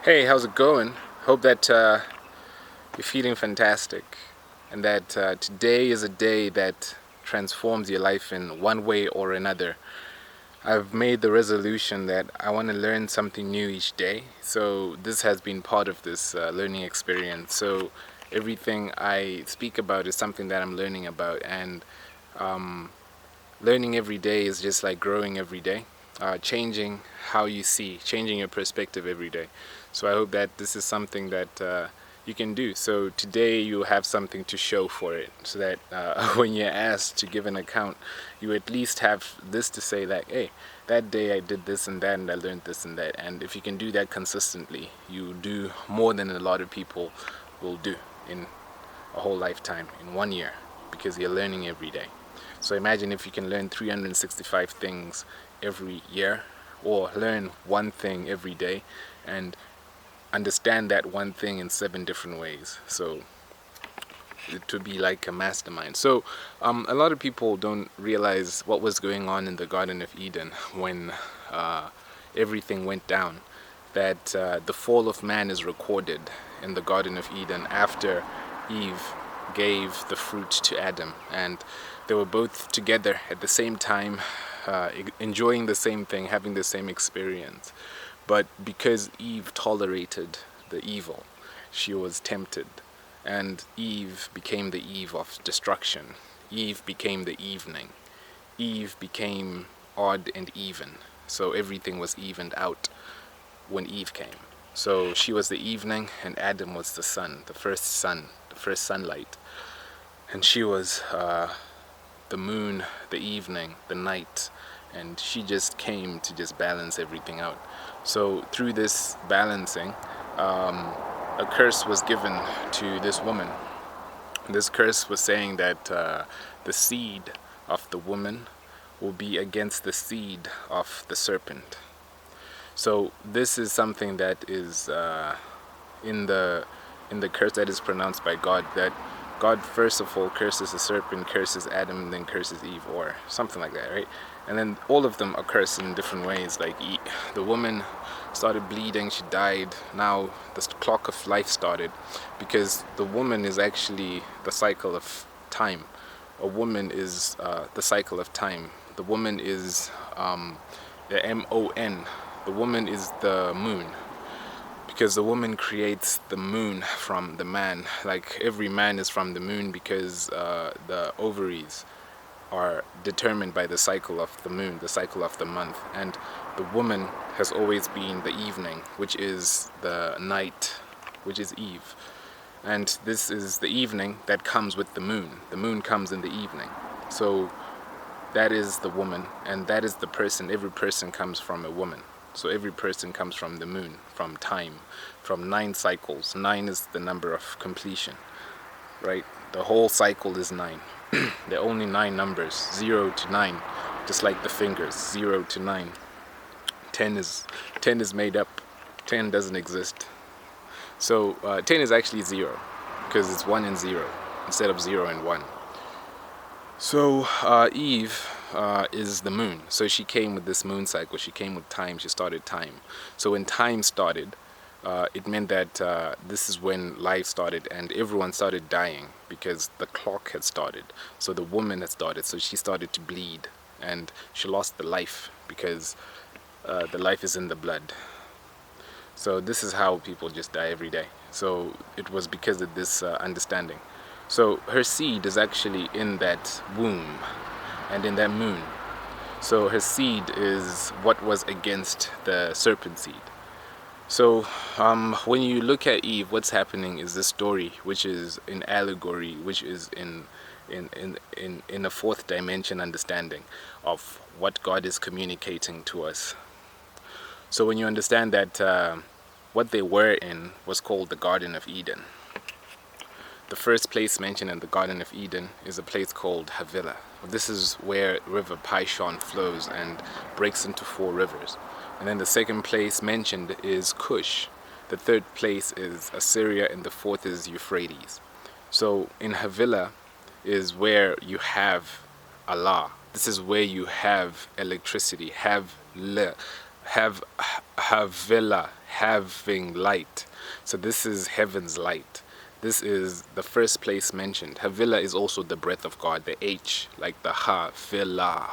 Hey, how's it going? Hope that you're feeling fantastic and that today is a day that transforms your life in one way or another. I've made the resolution that I want to learn something new each day, so this has been part of this learning experience. So everything I speak about is something that I'm learning about, and um, learning every day is just like growing every day, changing how you see, changing your perspective every day. So I hope that this is something that you can do. So today you have something to show for it, so that when you're asked to give an account, you at least have this to say, like, hey, that day I did this and that and I learned this and that. And if you can do that consistently, you do more than a lot of people will do in a whole lifetime, in 1 year, because you're learning every day. So imagine if you can learn 365 things every year, or learn one thing every day and understand that one thing in 7 different ways. So it would be like a mastermind. So a lot of people don't realize what was going on in the Garden of Eden when everything went down. That the fall of man is recorded in the Garden of Eden after Eve gave the fruit to Adam, and they were both together at the same time, enjoying the same thing, having the same experience. But because Eve tolerated the evil, she was tempted, and Eve became the Eve of destruction. Eve became the evening. Eve became odd and even. So everything was evened out when Eve came. So she was the evening, and Adam was the sun, the first sunlight. And she was the moon, the evening, the night, and she just came to just balance everything out. So through this balancing, a curse was given to this woman. This curse was saying that the seed of the woman will be against the seed of the serpent. So this is something that is in the curse that is pronounced by God, that God first of all curses the serpent, curses Adam, and then curses Eve, or something like that, right? And then all of them are cursed in different ways. Like the woman started bleeding, she died. Now the clock of life started, because the woman is actually the cycle of time. A woman is the cycle of time. The woman is the MON. The woman is the moon, because the woman creates the moon from the man. Like every man is from the moon, because the ovaries are determined by the cycle of the moon, the cycle of the month. And the woman has always been the evening, which is the night, which is Eve. And this is the evening that comes with the moon. The moon comes in the evening. So that is the woman, and that is the person. Every person comes from a woman. So every person comes from the moon, from time, from 9 cycles. 9 is the number of completion, right? The whole cycle is 9. There are only 9 numbers, 0 to 9, just like the fingers, 0 to 9. 10 is made up. 10 doesn't exist. So 10 is actually 0, because it's 1 and 0 instead of 0 and 1. So Eve is the moon. So she came with this moon cycle. She came with time. She started time. So when time started, it meant that this is when life started, and everyone started dying because the clock had started. So the woman had started. So she started to bleed, and she lost the life, because the life is in the blood. So this is how people just die every day. So it was because of this understanding. So her seed is actually in that womb and in that moon. So her seed is what was against the serpent seed. So when you look at Eve, what's happening is this story, which is in allegory, which is in a 4th dimension understanding of what God is communicating to us. So when you understand that what they were in was called the Garden of Eden. The first place mentioned in the Garden of Eden is a place called Havilah. This is where River Pishon flows and breaks into 4 rivers. And then the second place mentioned is Cush. The third place is Assyria, and the 4th is Euphrates. So in Havilah is where you have Allah. This is where you have electricity, have Havilah, having light. So this is heaven's light. This is the first place mentioned. Havilah is also the breath of God, the H, like the Havilah.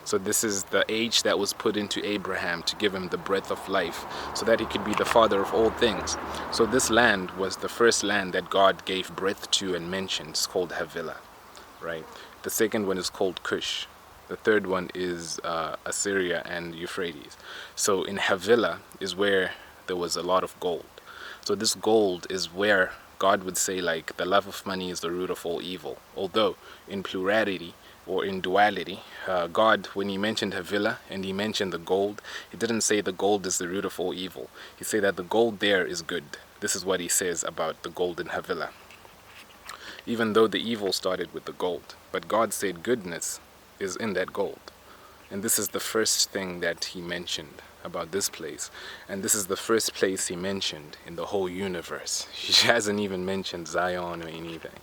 So this is the H that was put into Abraham to give him the breath of life, so that he could be the father of all things. So this land was the first land that God gave breath to and mentioned. It's called Havilah, right? The second one is called Cush. The third one is Assyria and Euphrates. So in Havilah is where there was a lot of gold. So this gold is where God would say, like, the love of money is the root of all evil. Although in plurality or in duality, God, when he mentioned Havilah and he mentioned the gold, he didn't say the gold is the root of all evil. He said that the gold there is good. This is what he says about the gold in Havilah. Even though the evil started with the gold, but God said goodness is in that gold. And this is the first thing that he mentioned about this place. And this is the first place he mentioned in the whole universe. He hasn't even mentioned Zion or anything.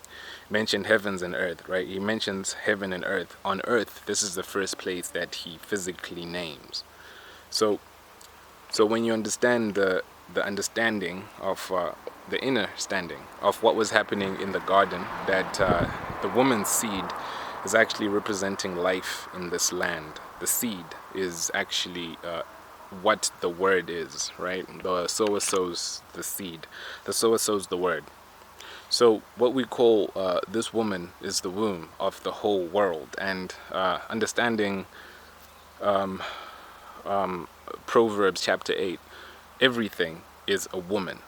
He mentioned heavens and earth, right? He mentions heaven and earth. On earth, this is the first place that he physically names. So when you understand the understanding of the inner standing of what was happening in the garden, that the woman's seed is actually representing life in this land. The seed is actually what the word is, right? The sower sows the seed. The sower sows the word. So what we call this woman is the womb of the whole world. And understanding Proverbs chapter 8, everything is a woman.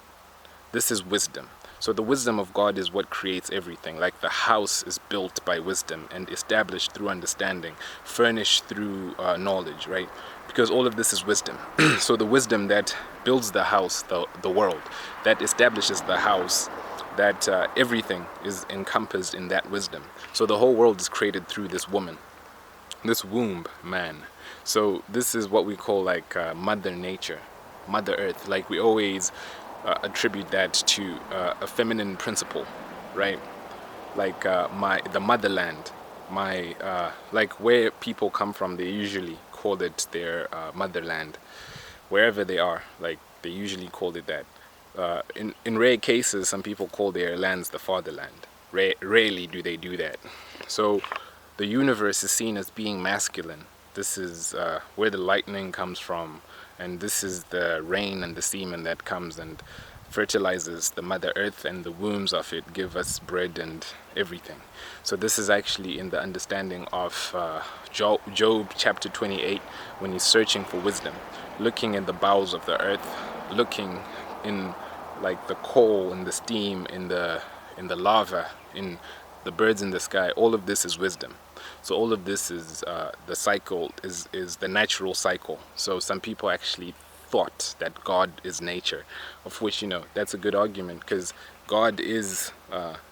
This is wisdom. So the wisdom of God is what creates everything. Like the house is built by wisdom and established through understanding, furnished through knowledge, right? Because all of this is wisdom. So the wisdom that builds the house, the world, that establishes the house, that everything is encompassed in that wisdom. So the whole world is created through this woman, this womb, man. So this is what we call like Mother Nature, Mother Earth. Like we always attribute that to a feminine principle, right? Like the motherland, like where people come from, they usually call it their motherland, wherever they are. Like they usually call it that. In rare cases, some people call their lands the fatherland. Rarely do they do that. So the universe is seen as being masculine. This is where the lightning comes from, and this is the rain and the semen that comes and fertilizes the mother earth, and the wombs of it give us bread and everything. So this is actually in the understanding of Job chapter 28, when he's searching for wisdom, looking in the bowels of the earth, looking in like the coal and the steam, in the lava, in the birds in the sky. All of this is wisdom. So all of this is the cycle, is the natural cycle. So some people actually thought that God is nature, of which, that's a good argument, because God is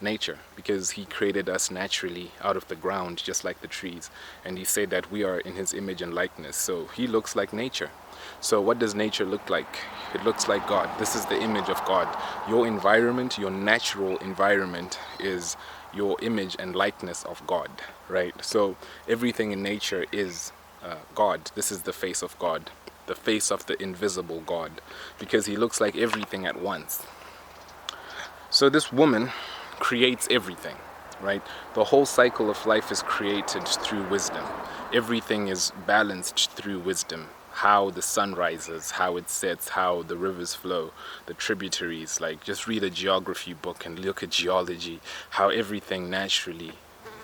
nature, because he created us naturally out of the ground, just like the trees. And he said that we are in his image and likeness. So he looks like nature. So what does nature look like? It looks like God. This is the image of God. Your environment, your natural environment, is your image and likeness of God, right? So everything in nature is God. This is the face of God, the face of the invisible God, because he looks like everything at once. So this woman creates everything, right? The whole cycle of life is created through wisdom. Everything is balanced through wisdom. How the sun rises, how it sets, how the rivers flow, the tributaries. Like, just read a geography book and look at geology, how everything naturally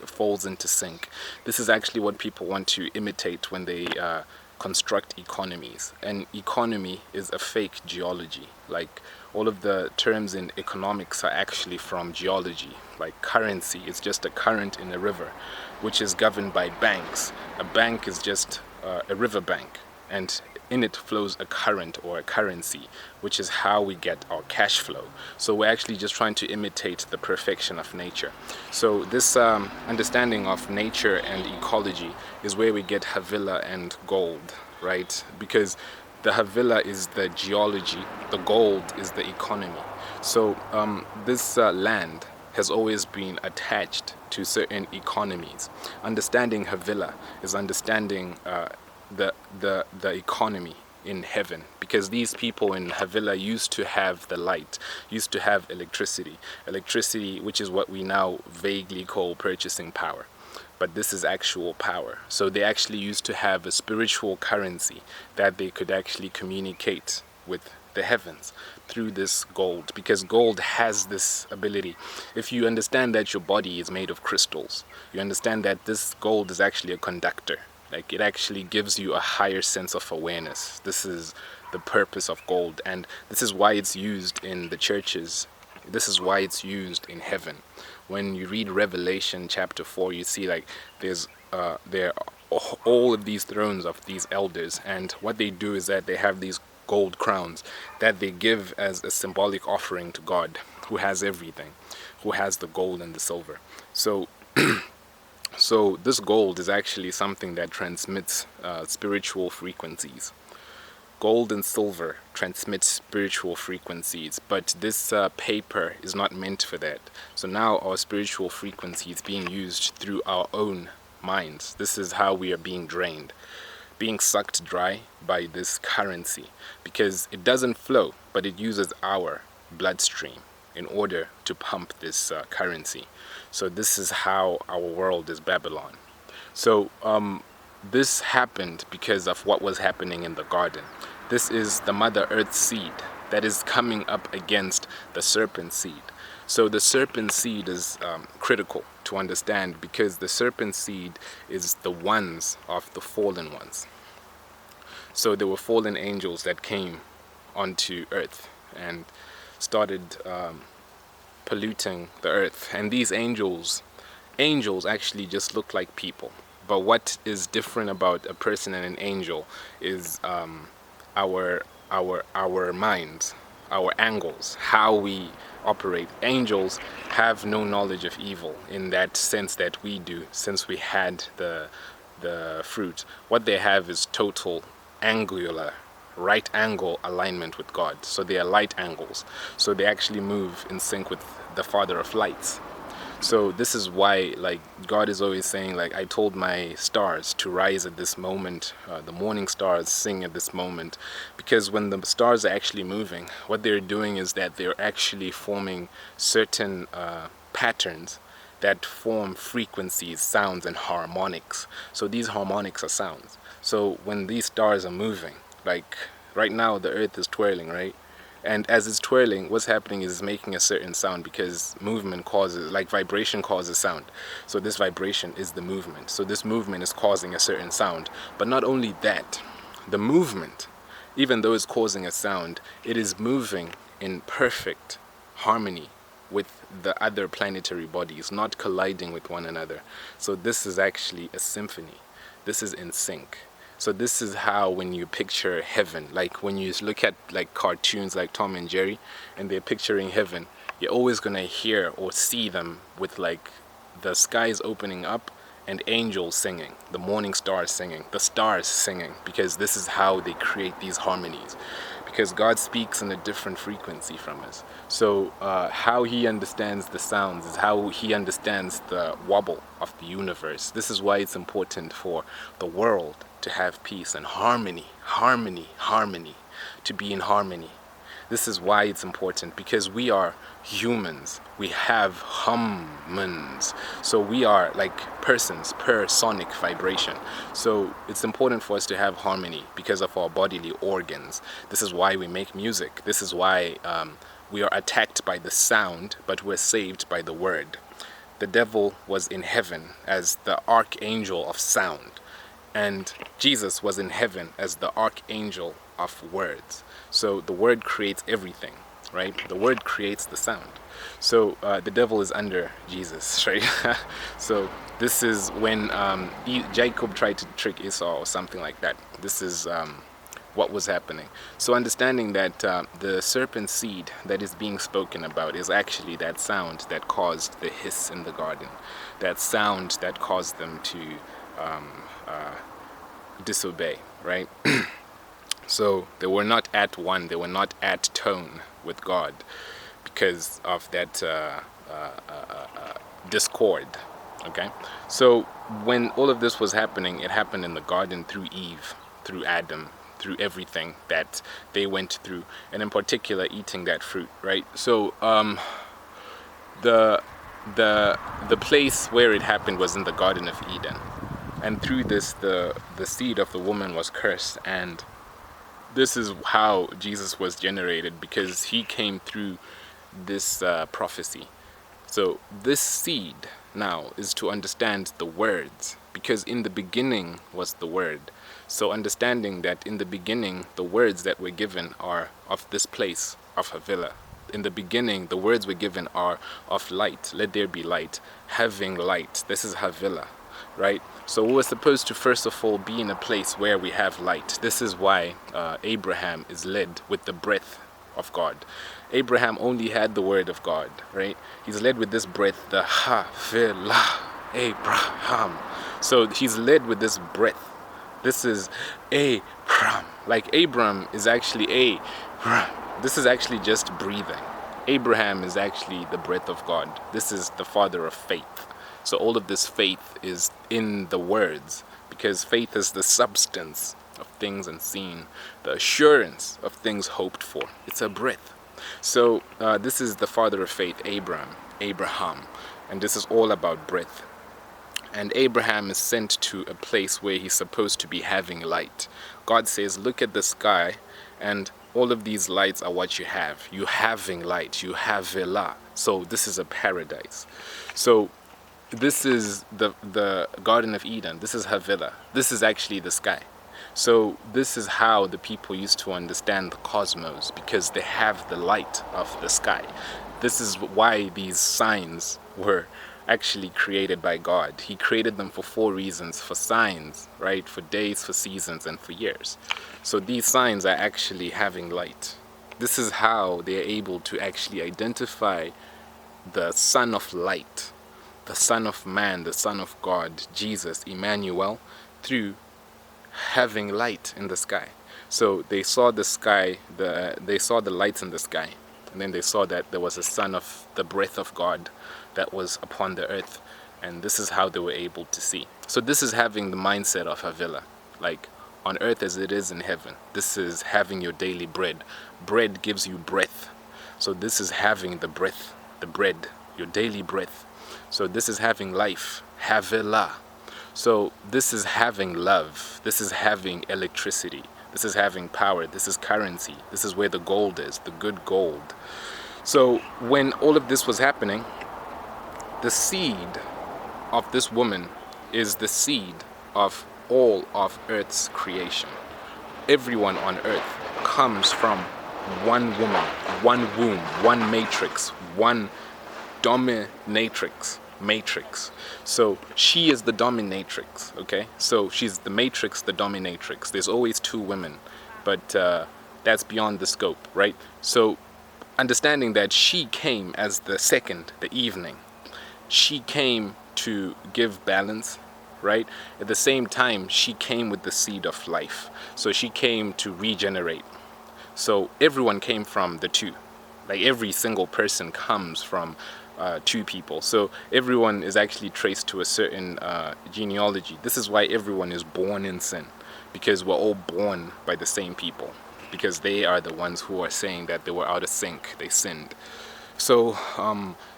falls into sync. This is actually what people want to imitate when they construct economies. And economy is a fake geology. Like, all of the terms in economics are actually from geology. Like currency is just a current in a river, which is governed by banks. A bank is just a river bank, and in it flows a current or a currency, which is how we get our cash flow. So we're actually just trying to imitate the perfection of nature. So this understanding of nature and ecology is where we get Havilah and gold, right? Because the Havilah is the geology, the gold is the economy. So this land has always been attached to certain economies. Understanding Havilah is understanding the economy in heaven, because these people in Havilah used to have the light, used to have electricity, which is what we now vaguely call purchasing power. But this is actual power. So they actually used to have a spiritual currency that they could actually communicate with the heavens through this gold, because gold has this ability. If you understand that your body is made of crystals, you understand that this gold is actually a conductor. Like, it actually gives you a higher sense of awareness. This is the purpose of gold, and this is why it's used in the churches. This is why it's used in heaven. When you read Revelation chapter 4, you see like there are all of these thrones of these elders, and what they do is that they have these gold crowns that they give as a symbolic offering to God, who has everything, who has the gold and the silver. So so this gold is actually something that transmits spiritual frequencies. Gold and silver transmit spiritual frequencies, but this paper is not meant for that. So now our spiritual frequency is being used through our own minds. This is how we are being drained, being sucked dry by this currency, because it doesn't flow, but it uses our bloodstream in order to pump this currency. So this is how our world is Babylon. So this happened because of what was happening in the garden. This is the Mother Earth seed that is coming up against the serpent seed. So the serpent seed is critical to understand, because the serpent seed is the ones of the fallen ones. So there were fallen angels that came onto earth and started polluting the earth. And these angels actually just look like people. But what is different about a person and an angel is our minds, our angles, how we operate. Angels have no knowledge of evil in that sense that we do, since we had the fruit. What they have is total angular, right angle alignment with God. So they are light angles. So they actually move in sync with the Father of lights. So this is why, like, God is always saying, like, I told my stars to rise at this moment, the morning stars sing at this moment, because when the stars are actually moving, what they're doing is that they're actually forming certain patterns that form frequencies, sounds, and harmonics. So these harmonics are sounds. So when these stars are moving, like right now the earth is twirling, right? And as it's twirling, what's happening is it's making a certain sound, because movement causes, like, vibration causes sound. So this vibration is the movement. So this movement is causing a certain sound. But not only that, the movement, even though it's causing a sound, it is moving in perfect harmony with the other planetary bodies, not colliding with one another. So this is actually a symphony. This is in sync. So this is how, when you picture heaven, like when you look at like cartoons like Tom and Jerry and they're picturing heaven, you're always going to hear or see them with like the skies opening up and angels singing, the morning stars singing, the stars singing, because this is how they create these harmonies. Because God speaks in a different frequency from us. So how he understands the sounds is how he understands the wobble of the universe. This is why it's important for the world to have peace and harmony, to be in harmony. This is why it's important, because we are humans. We have humans. So we are like persons per sonic vibration. So it's important for us to have harmony because of our bodily organs. This is why we make music. This is why we are attacked by the sound, but we're saved by the word. The devil was in heaven as the archangel of sound, and Jesus was in heaven as the archangel of words. So the word creates everything, right? The word creates the sound. So the devil is under Jesus, right? So this is when Jacob tried to trick Esau or something like that. This is what was happening. So understanding that the serpent seed that is being spoken about is actually that sound that caused the hiss in the garden, that sound that caused them to disobey, right? So they were not at one, they were not at tone with God because of that discord. Okay, so when all of this was happening, it happened in the garden through Eve, through Adam, through everything that they went through, and in particular eating that fruit, right? So the the place where it happened was in the Garden of Eden, and through this the seed of the woman was cursed, and this is how Jesus was generated, because he came through this prophecy. So this seed now is to understand the words, because in the beginning was the word. So understanding that in the beginning the words that were given are of this place of Havilah. In the beginning the words were given are of light. Let there be light. Having light. This is Havilah, right? So we're supposed to first of all be in a place where we have light. This is why Abraham is led with the breath of God. Abraham only had the word of God, right? He's led with this breath, the Havilah, Abraham. So he's led with this breath. This is Abram. Like Abram is actually Abram. This is actually just breathing. Abraham is actually the breath of God. This is the father of faith. So all of this faith is in the words, because faith is the substance of things unseen, the assurance of things hoped for. It's a breath. So this is the father of faith, Abraham, and this is all about breath. And Abraham is sent to a place where he's supposed to be having light. God says, look at the sky, and all of these lights are what you have. You having light, you have Havilah. So this is a paradise. So this is the Garden of Eden. This is Havilah. This is actually the sky. So this is how the people used to understand the cosmos, because they have the light of the sky. This is why these signs were actually created by God. He created them for 4 reasons: for signs, right? For days, for seasons, and for years. So these signs are actually having light. This is how they are able to actually identify the Son of Light, the Son of Man, the Son of God, Jesus, Emmanuel, through having light in the sky. So they saw the sky, they saw the lights in the sky, and then they saw that there was a son of the breath of God that was upon the earth, and this is how they were able to see. So this is having the mindset of Havilah, like on earth as it is in heaven. This is having your daily bread. Bread gives you breath. So this is having the breath, the bread, your daily breath. So this is having life, Havilah. So this is having love. This is having electricity. This is having power. This is currency. This is where the gold is, the good gold. So when all of this was happening, the seed of this woman is the seed of all of Earth's creation. Everyone on Earth comes from one woman, one womb, one matrix, one dominatrix. So she is the dominatrix, okay? So she's the matrix, the dominatrix. There's always 2 women, but that's beyond the scope, right? So understanding that she came as the second, the evening. She came to give balance, right? At the same time, she came with the seed of life. So she came to regenerate. So everyone came from the 2. Like every single person comes from 2 people. So everyone is actually traced to a certain genealogy. This is why everyone is born in sin, because we're all born by the same people, because they are the ones who are saying that they were out of sync, they sinned. So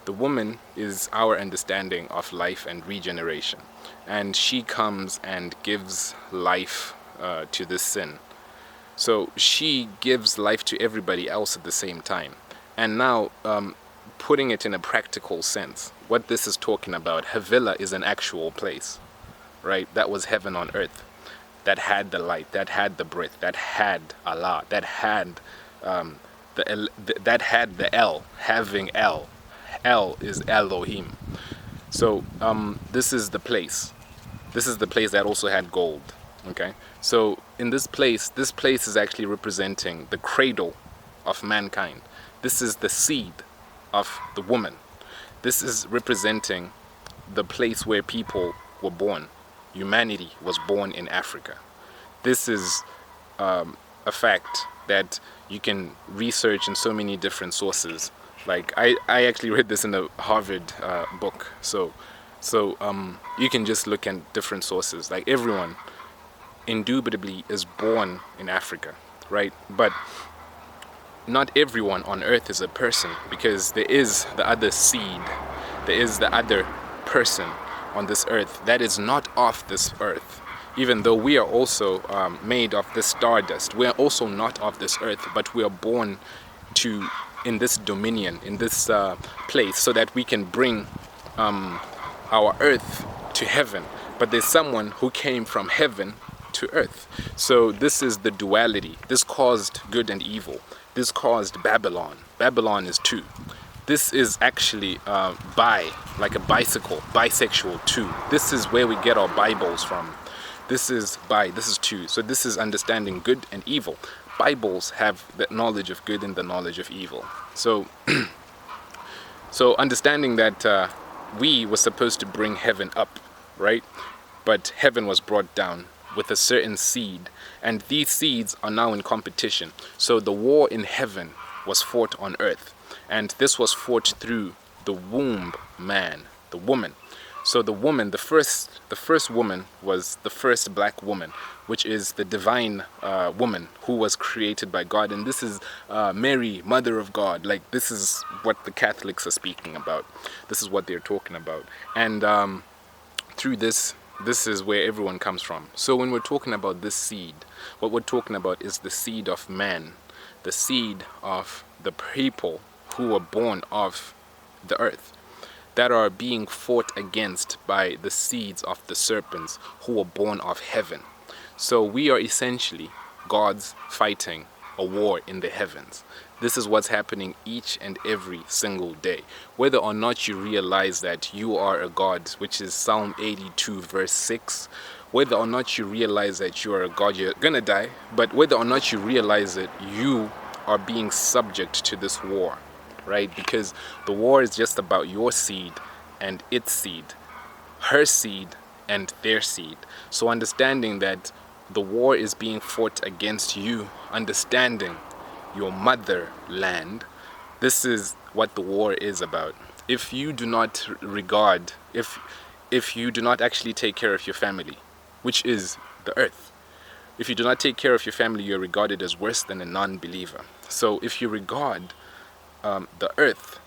the woman is our understanding of life and regeneration, and she comes and gives life to this sin. So she gives life to everybody else at the same time. And now putting it in a practical sense, what this is talking about, Havilah is an actual place, right? That was heaven on earth, that had the light, that had the breath, that had Allah, that had the El, having El. El is Elohim. So this is the place. This is the place that also had gold. Okay. So in this place is actually representing the cradle of mankind. This is the seed of the woman. This is representing the place where people were born. Humanity was born in Africa. This is a fact that you can research in so many different sources. Like I actually read this in a Harvard book. So you can just look at different sources. Like everyone indubitably is born in Africa, right? But not everyone on earth is a person, because there is the other seed, there is the other person on this earth that is not of this earth. Even though we are also made of this stardust, we are also not of this earth, but we are born in this dominion, in this place, so that we can bring our earth to heaven. But there's someone who came from heaven to earth. So this is the duality. This caused good and evil. This caused Babylon. Babylon is two. This is actually like a bicycle, bisexual two. This is where we get our Bibles from. This is this is two. So this is understanding good and evil. Bibles have the knowledge of good and the knowledge of evil. So so understanding that we were supposed to bring heaven up, right? But heaven was brought down with a certain seed, and these seeds are now in competition. So the war in heaven was fought on earth, and this was fought through the womb man, the woman. So the woman, the first woman was the first black woman, which is the divine woman who was created by God. And this is Mary, Mother of God. Like, this is what the Catholics are speaking about. This is what they're talking about. And through this is where everyone comes from. So when we're talking about this seed, what we're talking about is the seed of man, the seed of the people who were born of the earth, that are being fought against by the seeds of the serpents who were born of heaven. So we are essentially gods fighting a war in the heavens. This is what's happening each and every single day. Whether or not you realize that you are a god, which is Psalm 82 verse 6, whether or not you realize that you are a god, you're gonna die, but whether or not you realize it, you are being subject to this war, right? Because the war is just about your seed and its seed, her seed and their seed. So understanding that the war is being fought against you, understanding your motherland, this is what the war is about. If you do not regard, if you do not actually take care of your family, which is the earth, if you do not take care of your family, you're regarded as worse than a non-believer. So if you regard the earth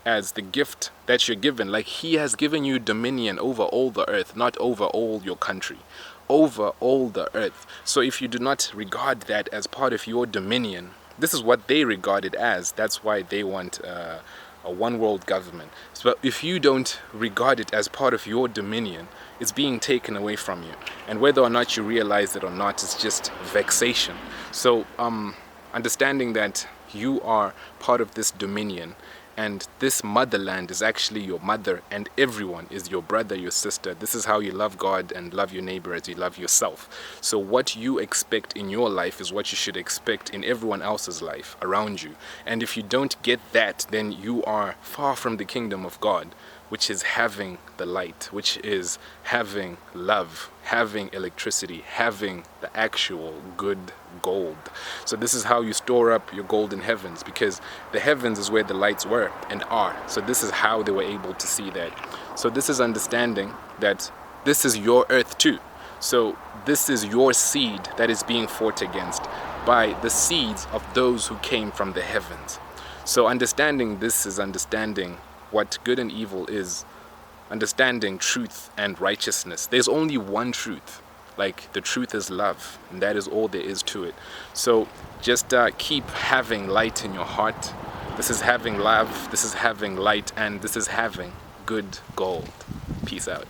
as the gift that you're given, like he has given you dominion over all the earth, not over all your country, over all the earth. So if you do not regard that as part of your dominion, this is what they regard it as. That's why they want a one world government. So if you don't regard it as part of your dominion, it's being taken away from you. And whether or not you realize it or not, it's just vexation. So understanding that you are part of this dominion, and this motherland is actually your mother, and everyone is your brother, your sister. This is how you love God and love your neighbor as you love yourself. So what you expect in your life is what you should expect in everyone else's life around you. And if you don't get that, then you are far from the kingdom of God, which is having the light, which is having love, having electricity, having the actual good gold. So this is how you store up your gold in heavens, because the heavens is where the lights were and are. So this is how they were able to see that. So this is understanding that this is your earth too. So this is your seed that is being fought against by the seeds of those who came from the heavens. So understanding this is understanding what good and evil is, understanding truth and righteousness. There's only one truth. Like, the truth is love, and that is all there is to it. So just keep having light in your heart. This is having love, this is having light, and this is having good gold. Peace out.